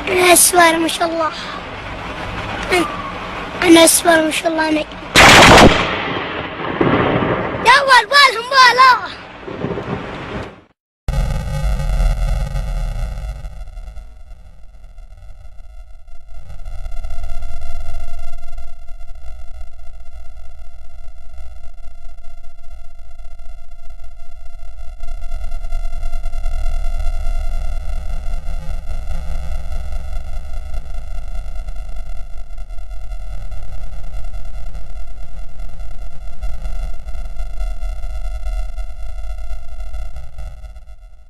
أنا أسفل ما شاء الله. أنا أسفل ما شاء الله. أنا يا بالهم بالا.